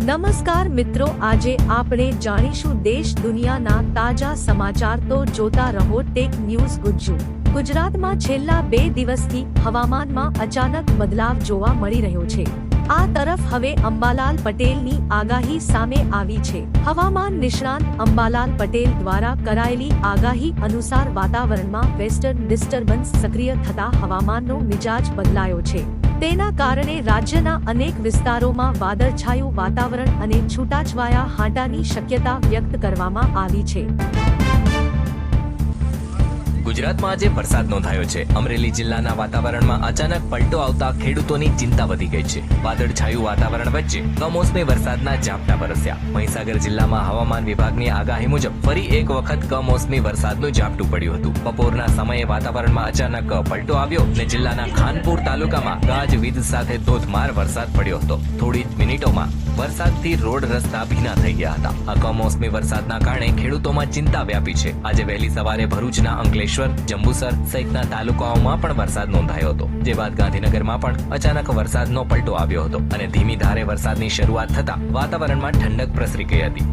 નમસ્કાર મિત્રો, આજે આપણે જાણીશું દેશ દુનિયાના તાજા સમાચાર. તો જોતા રહો ટેક ન્યૂઝ ગુજ્જુ. ગુજરાતમાં છેલ્લા 2 દિવસથી હવામાનમાં અચાનક બદલાવ જોવા મળી રહ્યો છે. આ તરફ હવે અંબાલાલ પટેલની આગાહી સામે આવી છે. હવામાન નિષ્ણાંત અંબાલાલ પટેલ દ્વારા કરાયેલી આગાહી અનુસાર વાતાવરણમાં વેસ્ટર્ન ડિસ્ટર્બન્સ સક્રિય થતા હવામાનનો મિજાજ બદલાયો છે. તેના કારણે રાજ્યના અનેક વિસ્તારોમાં વાદળછાયું વાતાવરણ અને છૂટાછવાયા હાંટાની શક્યતા વ્યક્ત કરવામાં આવી છે. ગુજરાતમાં આજે વરસાદ નોંધાયો છે. અમરેલી જિલ્લાના વાતાવરણમાં અચાનક પલટો આવતા ખેડૂતોની ચિંતા વધી ગઈ છે. વાદળછાયું વાતાવરણ વચ્ચે કમોસમી વરસાદના ઝાપટા વરસ્યા. મહીસાગર જિલ્લામાં હવામાન વિભાગની આગાહી મુજબ ફરી એક વખત કમોસમી વરસાદનું ઝાપટું પડ્યું હતું. બપોરના સમયે વાતાવરણમાં અચાનક પલટો આવ્યો અને જિલ્લાના ખાનપુર તાલુકામાં ગાજવીજ સાથે ધોધમાર વરસાદ પડ્યો હતો. થોડી જ મિનિટોમાં વરસાદથી રોડ રસ્તા ભીના થઈ ગયા હતા. આ કમોસમી વરસાદના કારણે ખેડૂતોમાં ચિંતા વ્યાપી છે. આજે વહેલી સવારે ભરૂચના અંકલેશ્વર, જંબુસર સહિતના તાલુકાઓમાં પણ વરસાદ નોંધાયો હતો. જે બાદ ગાંધીનગરમાં પણ અચાનક વરસાદનો પલટો આવ્યો હતો અને ધીમી ધારે વરસાદની શરૂઆત થતા વાતાવરણમાં ઠંડક પ્રસરી ગઈ હતી.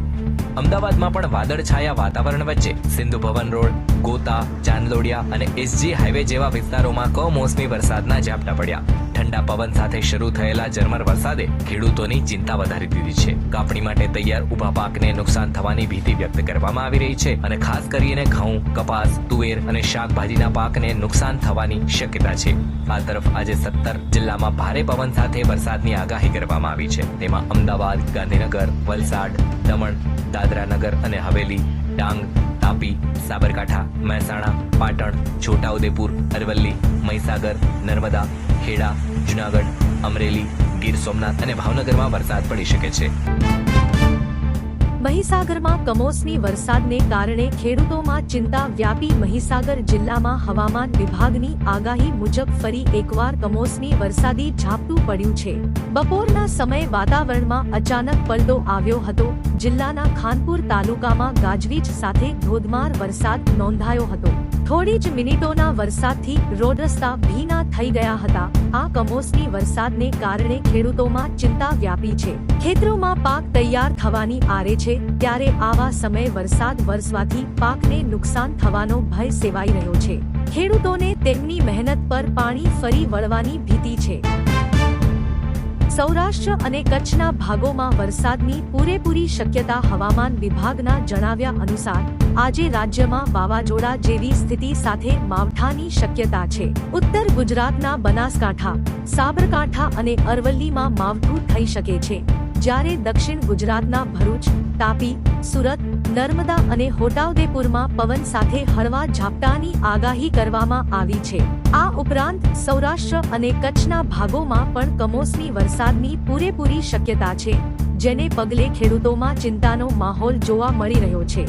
અમદાવાદમાં પણ વાદળછાયા વાતાવરણ વચ્ચે સિંધુ ભવન રોડ, ગોતા, ચાંદલોડિયા અને એસજી હાઈવે જેવા વિસ્તારોમાં કમોસમી વરસાદના ઝાપટા પડ્યા. ઠંડા પવન સાથે શરૂ થયેલા ઝરમર વરસાદે ખેડૂતોની ચિંતા વધારી દીધી છે. કાપણી માટે તૈયાર ઉભા પાકને નુકસાન થવાની ભીતિ વ્યક્ત કરવામાં આવી રહી છે અને ખાસ કરીને ઘઉં, કપાસ, તુવેર અને શાકભાજીના પાકને નુકસાન થવાની શક્યતા છે. આ તરફ આજે 17 જિલ્લામાં ભારે પવન સાથે વરસાદની આગાહી કરવામાં આવી છે. તેમાં અમદાવાદ, ગાંધીનગર, વલસાડ, દમણ, દાદરાનગર અને હવેલી, ડાંગ, તાપી, સાબરકાંઠા, મહેસાણા, પાટણ, છોટાઉદેપુર, અરવલ્લી, મહીસાગર, નર્મદા, ખેડા, જુનાગઢ, અમરેલી, ગીર સોમનાથ અને ભાવનગરમાં વરસાદ પડી શકે છે. મહીસાગરમાં કમોસમી વરસાદને કારણે ખેડૂતોમાં ચિંતા વ્યાપી. મહીસાગર જિલ્લામાં હવામાન વિભાગની આગાહી મુજબ ફરી એકવાર કમોસમી વરસાદી ઝાપટું પડ્યું છે. બપોરના સમયે વાતાવરણમાં અચાનક પલટો આવ્યો હતો. જિલ્લાના ખાનપુર તાલુકામાં ગાજવીજ સાથે ધોધમાર વરસાદ નોંધાયો હતો. થોડી જ મિનિટોના વરસાદથી રોડ રસ્તા ભીના થઈ ગયા હતા. આ કમોસમી વરસાદને કારણે ખેડૂતોમાં ચિંતા વ્યાપી છે. ખેતરોમાં પાક તૈયાર થવાની આરે છે, ત્યારે આવા સમયે વરસાદ વરસવાથી પાકને નુકસાન થવાનો ભય સેવાઈ રહ્યો છે. ખેડૂતોને તેમની મહેનત પર પાણી ફરી વળવાની ભીતિ છે. સૌરાષ્ટ્ર અને કચ્છના ભાગોમાં વરસાદની પૂરેપૂરી શક્યતા. હવામાન વિભાગના જણાવ્યા અનુસાર આજે રાજ્યમાં વાવાઝોડા જેવી સ્થિતિ સાથે માવઠાની શક્યતા છે. ઉત્તર ગુજરાતના બનાસકાંઠા, સાબરકાંઠા અને અરવલ્લીમાં માવઠું થઈ શકે છે, જ્યારે દક્ષિણ ગુજરાતના ભરૂચ, તાપી, સુરત, નર્મદા અને છોટાઉદેપુરમાં પવન સાથે હળવા ઝાપટાની આગાહી કરવામાં આવી છે. આ ઉપરાંત સૌરાષ્ટ્ર અને કચ્છના ભાગોમાં પણ કમોસમી વરસાદની પૂરેપૂરી શક્યતા છે, જેને પગલે ખેડૂતોમાં ચિંતાનો માહોલ જોવા મળી રહ્યો છે.